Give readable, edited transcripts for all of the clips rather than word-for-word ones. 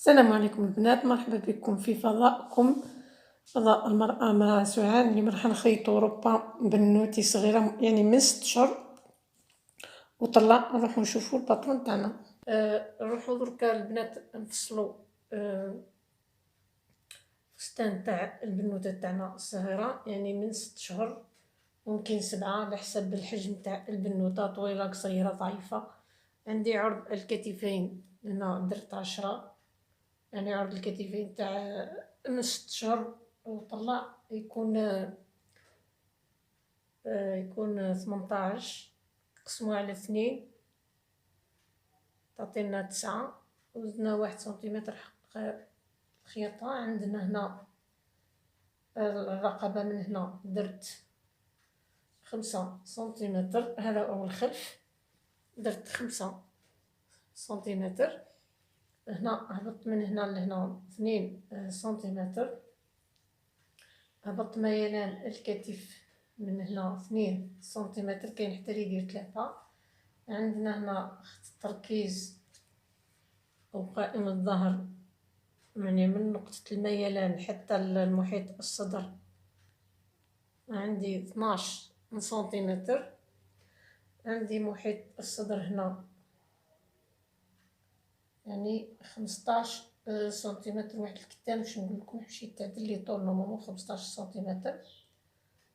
السلام عليكم البنات، مرحبا بكم في فضاءكم فضاء المرأة مع سعاد. اليوم راح نخيطو ربا بنوتي صغيرة يعني من 6 شهور وطلع. نروحو نشوفو الباطرون تاعنا. نروحو دركا البنات نفصلو فستان تاع البنوتة تاعنا الصغيرة، يعني من 6 شهور ممكن 7 على حسب الحجم تاع البنوتة، طويلة قصيرة ضعيفة. عندي عرض الكتفين هنا درت 10، يعني عرض الكتفين تاع من 6 شهور وطلع يكون 18، قسموه على 2 تعطينا 9، وزدنا 1 سنتيمتر حق الخياطة. عندنا هنا الرقبة من هنا درت 5 سنتيمتر، هذا هو الخلف درت 5 سنتيمتر. هنا هبط من هنا لهنا 2 سنتيمتر، هبط ميلان الكتف من هنا 2 سنتيمتر، كاين حتى اللي يدير 3. عندنا هنا خط التركيز أو قائم الظهر، يعني من نقطة الميلان حتى المحيط الصدر عندي 12 سنتيمتر. عندي محيط الصدر هنا يعني 15 سنتيمتر. واحد الكتان باش نقولكم مشيت تعدل لي طول نورمالمون 15 سنتيمتر.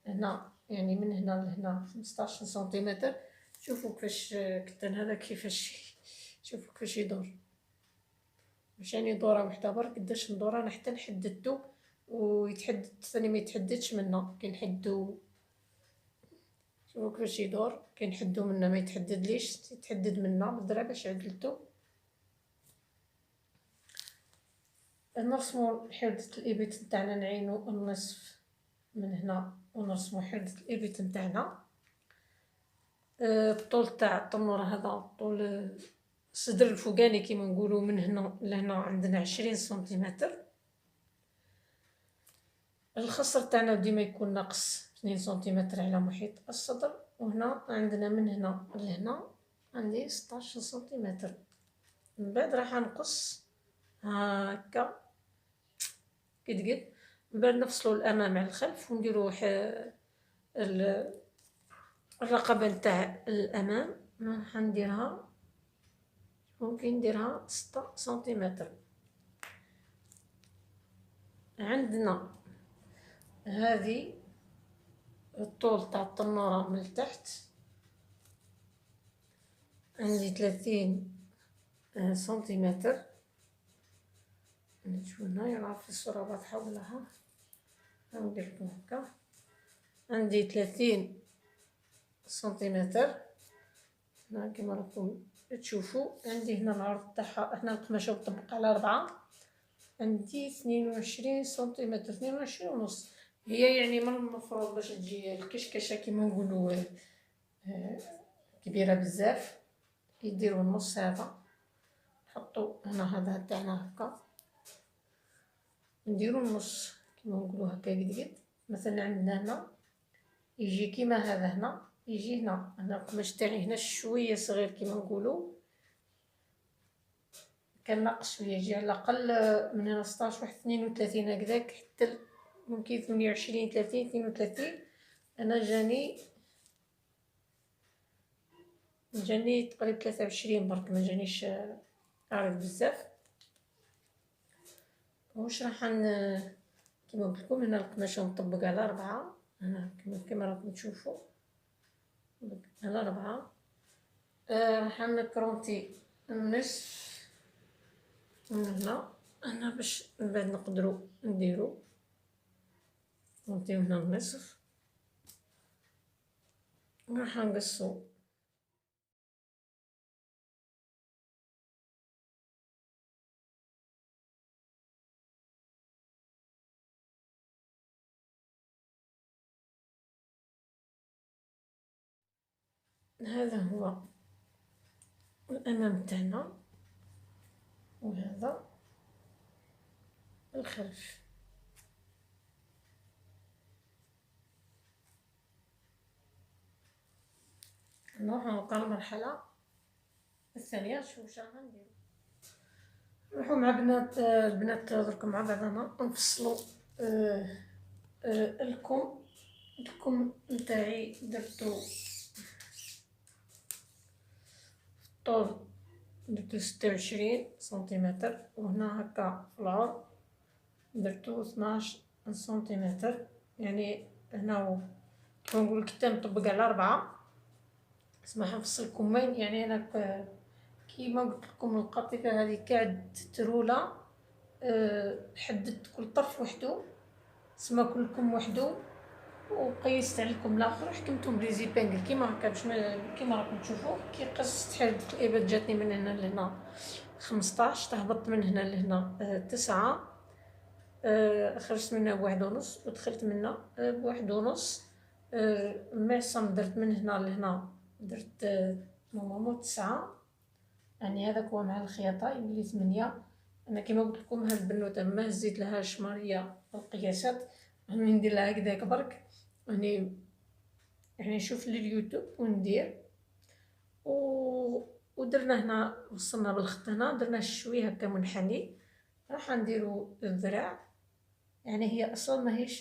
هنا يعني من هنا لهنا 15 سنتيمتر. شوفوا كيفاش الكتان هذا كيفاش، شوفوا كيفاش يدور، مش يعني دورة وحدة برك، قداش ندور انا حتى نحددتو ويتحدد ثاني ما يتحددش منا كي نحدو. شوفوا كيفاش يدور، كي نحدو منا ما يتحددليش، يتحدد منا بالدرا باش عدلتو. نرسمو حردة الإبط نتاعنا، نعينو النصف من هنا ونرسمو حردة الإبط نتاعنا. الطول تاع الطنورة هذا طول الصدر الفوقاني كيما نقولو، من هنا لهنا عندنا 20 سنتيمتر. الخصر تاعنا ديما يكون ناقص 2 سنتيمتر على محيط الصدر، وهنا عندنا من هنا لهنا عندي 16 سنتيمتر. من بعد راح نقص هاكا قد من بعد نفصلو الامام على الخلف ونديرو الرقبه نتاع الامام. راح نديرها، ممكن نديرها 6 سنتيمتر. عندنا هذه الطول تاع الطنورة من التحت عندي 30 سنتيمتر. نشوف هنايا راه في الصورة واضحة ولاها، نديرلكم هكا. عندي 30 سنتيمتر هنا كيما راكم تشوفوا. عندي هنا العرض تاعها، هنا القماشة مطبقة على 4، عندي 22 سنتيمتر، 22 ونص. هي يعني من المفروض باش تجي الكشكشة كيما نقولوا كبيرة بزاف، يديروا النص هذا، نحطو هنا هذا تاعنا هكا، نديرو النص كيما نقولوا هكا قد مثلا. عندنا هنا يجي كيما هذا، هنا يجي هنا القماش تاعي هنا شويه صغير كيما نقولوا، كان ناقص شويه، يجي على الاقل من هنا 16 واحد 32 هكذاك، حتى ممكن 28 30 32. انا جاني تقريبا 23 برك، ما جانيش عارض بزاف. واش راح كيما قلت لكم هنا القماشه مطبق على 4، هنا كيما راكم تشوفوا على 4. راح نكرونتي النصف من هنا باش من بعد نقدروا نديرو نكرونتيو هنا النصف. راح نقصو هذا هو الامام تاعنا، وهذا الخلف. نروح نبقى المرحله الثانيه. شوف واش راح نديرو، نروح نروحو مع البنات درك مع بعضنا نفصلو الكم نتاعي درتو طول، درتو 26 سنتيمتر، وهنا هكا في العرض درتو 12 سنتيمتر. يعني هنا كيما نقولو كتا نطبق على 4، سمح نفصل الكمين. يعني انا كيما قلت لكم القطيفه هذه قاعد ترولة، حددت كل طرف وحدو، سما كل كم وحدو، وقيست عليكم الاخر، حكمتهم بلي زيبانكل كيما هكا باش كيما راكم تشوفوا. كي قصت حددت الابط جاتني من هنا لهنا 15، تهبط من هنا لهنا 9، خرجت منها ب1.5 ودخلت منها ب1.5. المعصم درت من هنا لهنا درت نورمالمون 9، يعني هذاك هو مع الخياطه يولي 8. انا كيما قلت لكم هاد البنوته ما هزيت لها شماريه القياسات، راني ندير لها هكذاك برك، راني يعني نشوف اليوتيوب وندير. ودرنا هنا وصلنا بالخط، هنا درنا شويه هكا منحني، راح نديرو الذراع. يعني هي اصلا ماهيش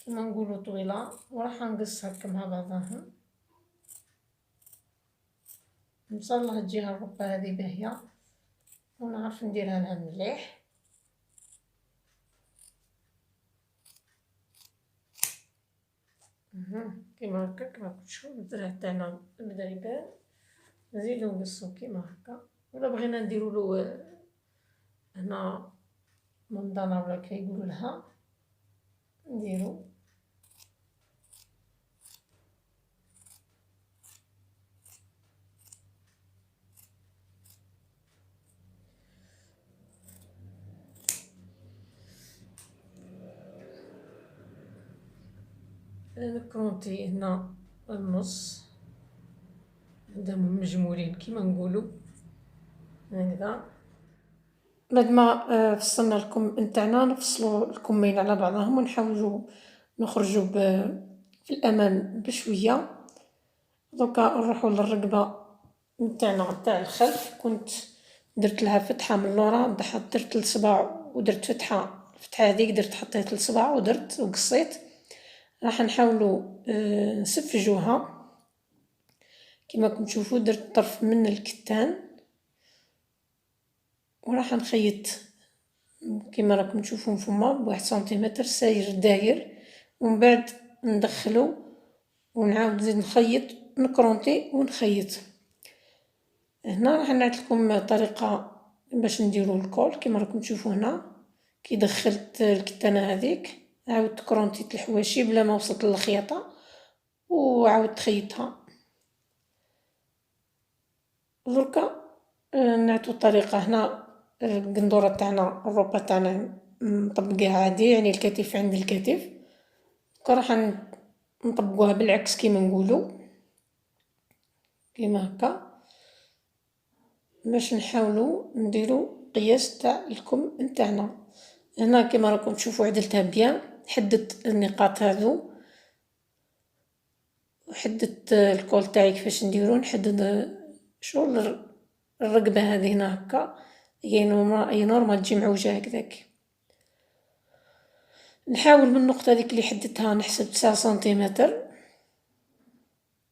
كيما نقولو طويله، وراح نقص هكا مع بعضها. ان شاء الله تجيها الربه هذه باهيه ونعرف نديرها لها مليح. كيما هكا كيما تشوفوا الذراع تاعنا بدا يبان، نزيدو نقصو كيما هكا. ولا بغينا نديرو له هنا منظنه ولا كيقولوا لها نديرو. نكرونتي هنا النص، هادو مجمولين كيما نقولوا هكذا. بعد ما فصلنا الكم نتاعنا، نفصلوا الكمين على بعضهم ونحاولوا نخرجوا في الامام بشويه. دوكا نروحوا للرقبه نتاعنا تاع الخلف، كنت درت لها فتحه من اللورا، درت الصباع ودرت فتحه، الفتحه هذيك درت حطيت الصباع ودرت وقصيت. راح نحاولوا نسفجوها كما راكم تشوفوا. درت طرف من الكتان وراح نخيط كما راكم تشوفوا فما ب1 سنتيمتر ساير داير، ومن بعد ندخلو ونعاود نزيد نخيط نكرونتي ونخيط. هنا راح نعطي لكم طريقه باش نديرو الكول كما راكم تشوفوا. هنا كي دخلت الكتانه هذيك عاودت كرونتيت الحواشي بلا ما وصلت للخياطه وعاودت خيطها. دركا نعطو الطريقه. هنا القندوره تاعنا الروبه تاعنا نطبقيها عادي، يعني الكتف عند الكتف. راح نطبقوها بالعكس كيما نقولوا كيما هكا، باش نحاولوا نديروا قياس تاع الكم نتاعنا. هنا كيما راكم تشوفوا عدلتها بيان، حددت النقاط هذو وحددت الكول تاعي كيفاش نديرو. نحدد شغل الرقبه هذه هنا هكا، هي نورمال تجي معوجه هكذاك. نحاول من النقطه هذيك اللي حددتها نحسب 9 سنتيمتر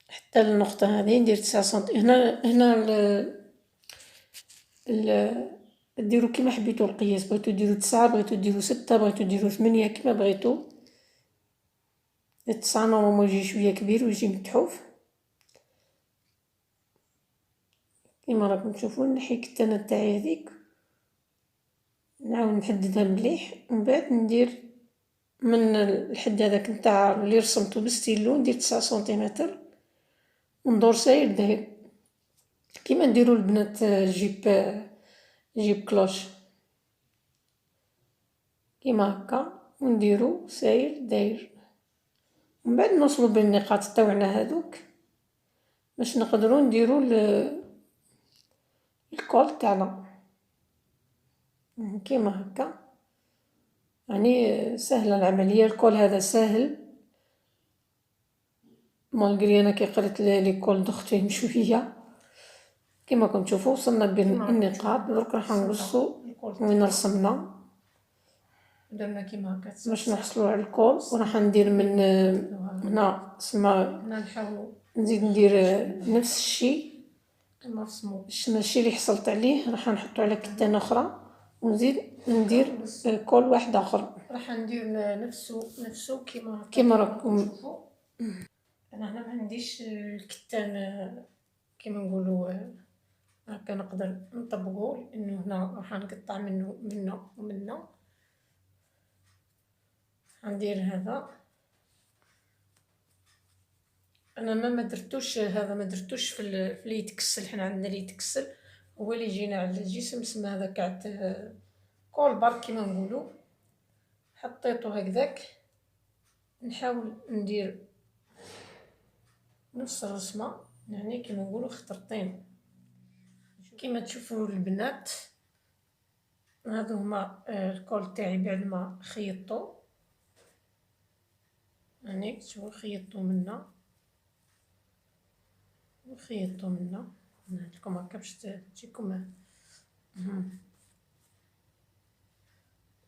حتى النقطه هذه ندير 9 سنتيمتر. هنا ديروا كيما حبيتو القياس، بغيتو ديروا 9 بغيتو ديروا 6 بغيتو ديروا 8 كيما بغيتو. 9 نورمالمون يجي شويه كبير ويجي متحوف كيما راكم تشوفوا. نحي الكتانه تاعي هذيك نعاود نحددها مليح، ومن بعد ندير من الحد هذاك نتاع اللي رسمته بالستيلو ندير 9 سنتيمتر وندور ساير داير كيما نديرو البنات جيب كلوش كيما هكا، ونديرو ساير داير. ومن بعد نوصلو بالنقاط تاوعنا هذوك باش نقدروا نديرو الكول تاعنا كيما هكا. يعني سهله العمليه، الكول هذا ساهل مالغري انا كي قريت ليكول ضغط فيهم شويه، كما راكم تشوفوا وصلنا بين النقاط. درك راح نقصوا وين رسمنا، درنا كيما هكا باش نحصلوا على الكول. وراح ندير من هنا تسمى هنا نحاولوا نزيد ندير نفس الشيء كما رسموا. الشيء اللي حصلت عليه راح نحطو على كتانه اخرى ونزيد ندير كول واحد اخر. راح ندير نفسه كما راكم تشوفوا. انا هنا ما عنديش الكتان كما نقولوا هكا نقدر نطبقه، لانه هنا راح نقطع منه ومنه. ندير هذا. انا ما درتوش هذا، ما درتوش في اللي يتكسل. حنا عندنا اللي يتكسل هو اللي يجينا على الجسم، سما هذا كاع كول برك كيما نقولوا. حطيته هكذاك. نحاول ندير نفس الرسمه يعني كيما نقولوا خطرتين كيما تشوفوا البنات. هذو هما الكول تاعي بعد ما خيطته يعني تشوفوا خيطته منا وخيطته منا. نعطيكم هكا باش تجيكم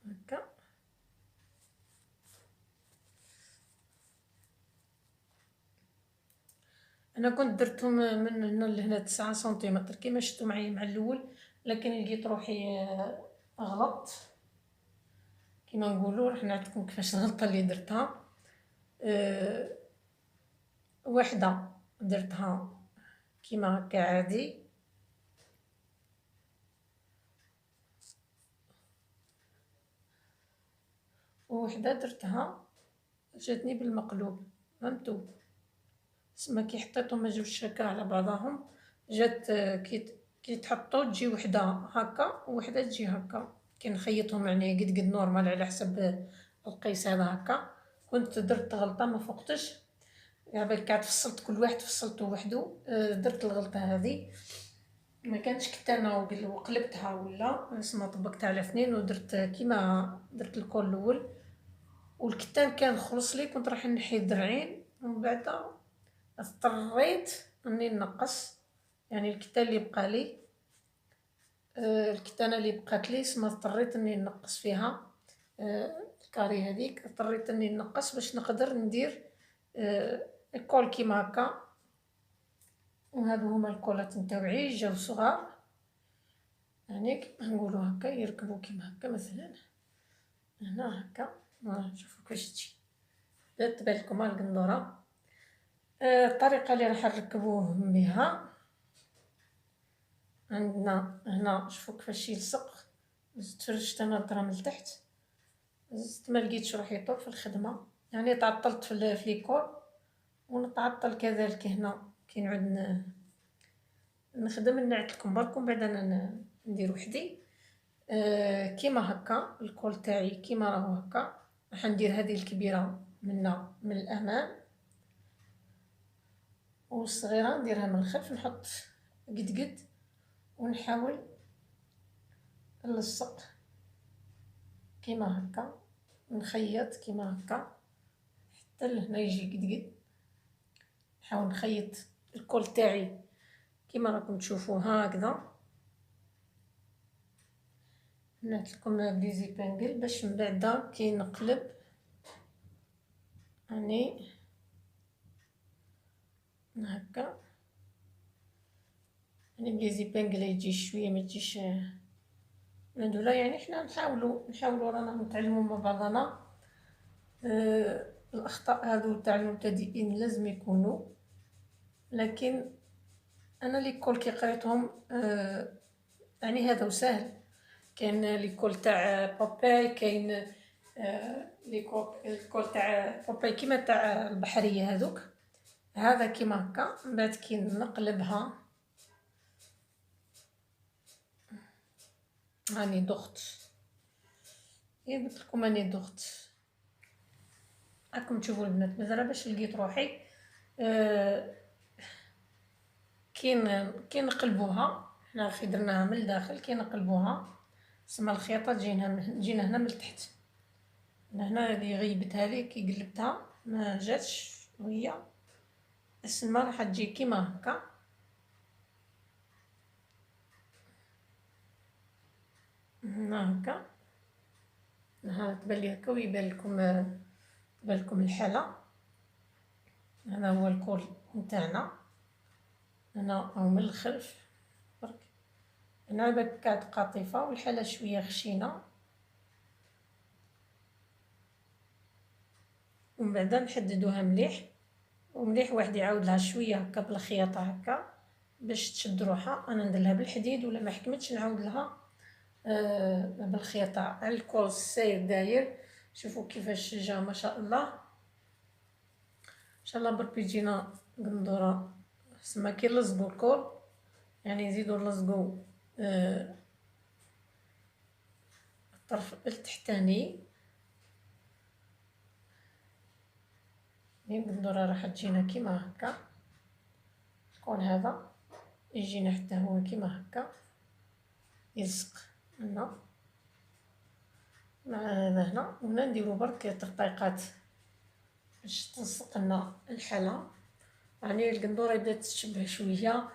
هكا. انا كنت درتهم من هنا لهنا 9 سنتيمتر كيما شفتوا معايا مع الاول، لكن لقيت روحي غلط كيما نقولوا. راح نعطيكم كيفاش الغلطه اللي درتها. وحده درتها كيما هكا عادي، ووحده درتها جاتني بالمقلوب. فهمتوا؟ تسمى كي حطيتهم جوج هكا على بعضهم جات كي تحطو تجي وحده هكا ووحده تجي هكا. كي نخيطهم يعني قد نورمال على حسب القيس هذا هكا. كنت درت غلطه ما فقتش، يعني بالك فصلت كل واحد فصلته وحده. درت الغلطه هذه، ما كانش كتانه وقلبتها ولا اسمها طبقتها على اثنين ودرت كيما درت الكول الاول. والكتان كان خلص لي، كنت راح نحي الدرعين ومن بعد اضطريت اني نقص يعني الكتان اللي بقى لي. الكتانه اللي بقات لي اسمها اضطريت اني نقص فيها الكاري هذيك. اضطريت اني نقص باش نقدر ندير الكول كيما هكا. وهذو هما الكولات نتاوعي جاو صغار يعني نقولوا هكا يركبوا كيما هكا. مثلا هنا هكا شوفوا كيفاش تجي. تبان لكم القندوره. الطريقه اللي راح نركبوه بها عندنا هنا شوفوا كيفاش يلصق. زدت فرشت انا الدرهم لتحت، زدت ما لقيتش روحي طول في الخدمه يعني تعطلت في ليكول. ونتعطل كذلك هنا كي نعود نخدم. نعت لكم بركم بعد انا ندير وحدي. كيما هكا الكول تاعي كيما راهو هكا. راح ندير هذه الكبيره من الامام والصغيره نديرها من الخلف. نحط قد ونحاول نلصق كيما هكا، نخيط كيما هكا حتى لهنا يجي قد. نحاول نخيط الكول تاعي كيما راكم تشوفوا هكذا. نعت لكم بلي زيبانقل باش من بعد كي نقلب يعني هكا. يعني بلي زيبانقل يجي شويه ما تجيش مندوله. يعني حنا نحاولوا رانا نتعلموا مع بعضنا. الاخطاء هذو تاع المبتدئين لازم يكونوا، لكن انا ليكول كي قريتهم يعني هذا سهل. كاين ليكول تاع باباي، كاين ليكول تاع باباي كيما تاع البحريه هذوك. هذا كيما هكا من بعد كي نقلبها راني ضغط. قلت لكم راني ضغط. راكم تشوفوا البنات مازال باش لقيت روحي كي نقلبوها. حنا غي درناها من الداخل كي نقلبوها سما الخياطه تجينا هنا من التحت. هنا هذه غيبتها لي كي قلبتها ما جاتش وهي السما راح تجي كيما هكا. هنا هكا، ها تبان لي هكا ويبان لكم الحالة. هذا هو الكول نتاعنا، هنا او من الخلف برك، هنا بكات قاطفة والحالة شوية خشينة، ومن بعد نحددوها مليح، ومليح واحد يعاود لها شويه هكا بالخياطه هكا باش تشد روحها. انا نديرها بالحديد ولا ما حكمتش نعاود لها بالخياطه على الكول الساير داير. شوفوا كيفاش جا ما شاء الله، ان شاء الله برك يجينا قندوره سما كي نلصقوا الكول، يعني نزيدو نلصقوا الطرف التحتاني. القندوره راح تجينا كيما هكا، الكول هذا يجينا حتى هو كيما هكا يلصق هنا مع هذا هنا، وهنا نديرو برك تخطيقات باش تلصق لنا الحالة. يعني القندوره بدات تشبه شويه.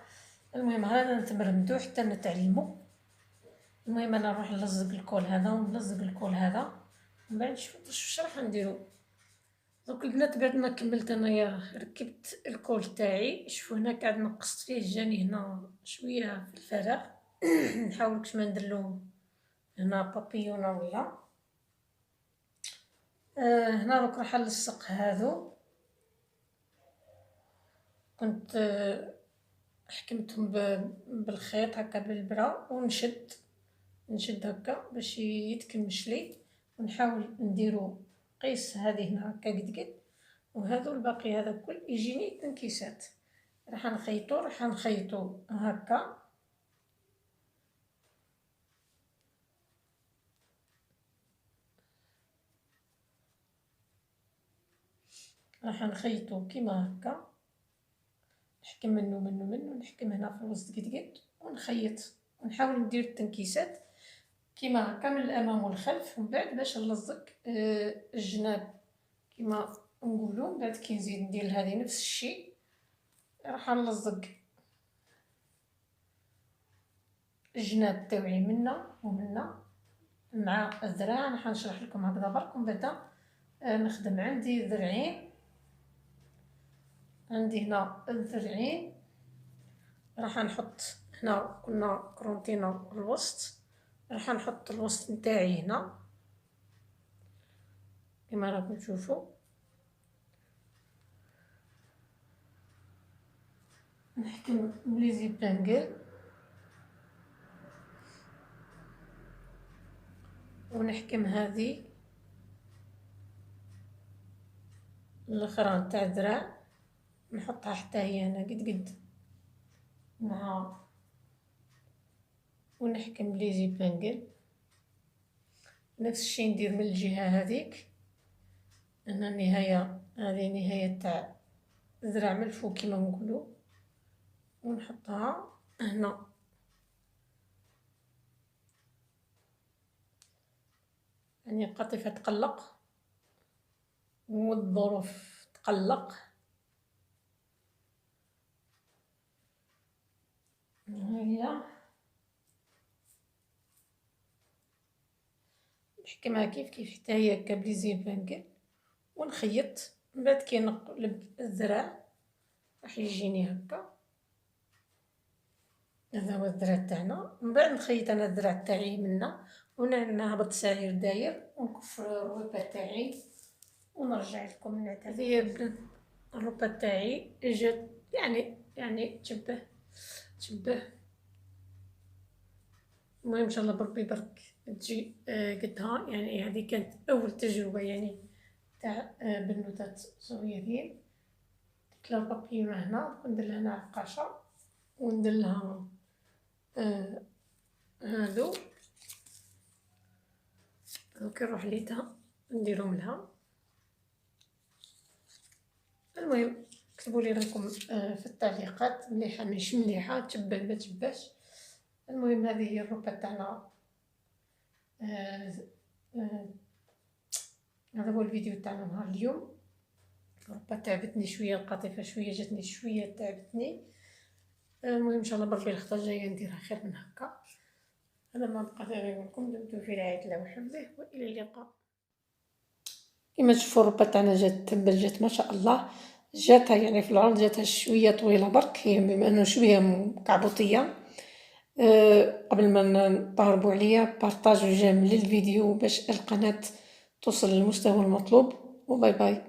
المهم هذا نتمرمدو حتى نتعلمو. المهم انا نروح نلصق الكول هذا ونلصق الكول هذا، ومن بعد نشوف واش راح نديرو. دوك البنات بعد ما كملت انايا ركبت الكول تاعي، شوفوا هنا قاعد نقصت فيه، جاني هنا شويه في الفراغ نحاول كش ما نديرلو هنا بابيونه ولا هنا. دوك راح نلصق هذو، كنت حكمتهم بالخيط هكا بالبرا، ونشد هكا باش يتكمش لي، ونحاول نديرو قيس هذه هنا هكا قد وهذا الباقي هذا كل يجيني تنكيسات. راح نخيطو هكا، راح نخيطو كيما هكا، نحكم منو نحكم هنا في الوسط قد ونخيط ونحاول ندير التنكيسات كيما هكا من الامام والخلف، ومن بعد باش نلصق الجناب كيما نقولوا. من بعد كي نزيد ندير هذه نفس الشيء، راح نلصق الجناب تاوعي منا ومنا مع الذراع. راح نشرح لكم هكذا برك، ومن بعد نخدم. عندي ذرعين، عندي هنا الذرعين، راح نحط هنا كنا كرونتينا الوسط، راح نحط الوسط نتاعي هنا كما راكم تشوفوا. نحكم بلي زيبانكل ونحكم هذه الاخرى نتاع الذراع، نحطها حتى هي هنا قد مع، ونحكم بلي زيبانكل. نفس الشيء ندير من الجهه هذيك، هنا النهايه، هذه نهايه تاع الذراع من الفوق كما نقولوا، ونحطها هنا. يعني القطيفه تقلق والظروف تقلق. هي نحكمها كيف حتى هي هكا بلي زيبانكل، ونخيط. من بعد كي نقلب الذراع راح يجيني هكا، هذا هو الذراع تاعنا. من بعد نخيط انا الذراع تاعي منا، ونهبط ساير داير، ونكف الروبه تاعي ونرجع لكم نعتذر. هذه الروبه تاعي جات يعني تشبه. المهم ان شاء الله بربي برك تجي قدها. يعني هذه كانت اول تجربه يعني تاع بنوتات صغيرين. درت لها بابيونه هنا، وندير لها هنا عقاشه، وندير لها هادو كي نروح ليتها نديرهم لها. المهم كتبوا لي رايكم في التعليقات، مليحه مش مليحه، تشبه ما تشبهش. المهم هذه هي الروبه تاعنا. هذا هو الفيديو تاعنا نهار اليوم. الروبه تعبتني شويه، القطيفه شويه جاتني شويه تعبتني. المهم ان شاء الله بربي الخطه الجايه نديرها خير من هكا. أنا ما بقى غير نقولكم دمتم في رعاية الله وحفظه وإلى اللقاء. كيما تشوفوا الربة تاعنا جات تبل، جات ما شاء الله، جاتها يعني في العرض جاتها شوية طويلة برك، هي بما أنه شوية مكعبوطية. قبل ما نضربوا عليا بارطاج جيم للفيديو باش القناة توصل للمستوى المطلوب، وباي باي.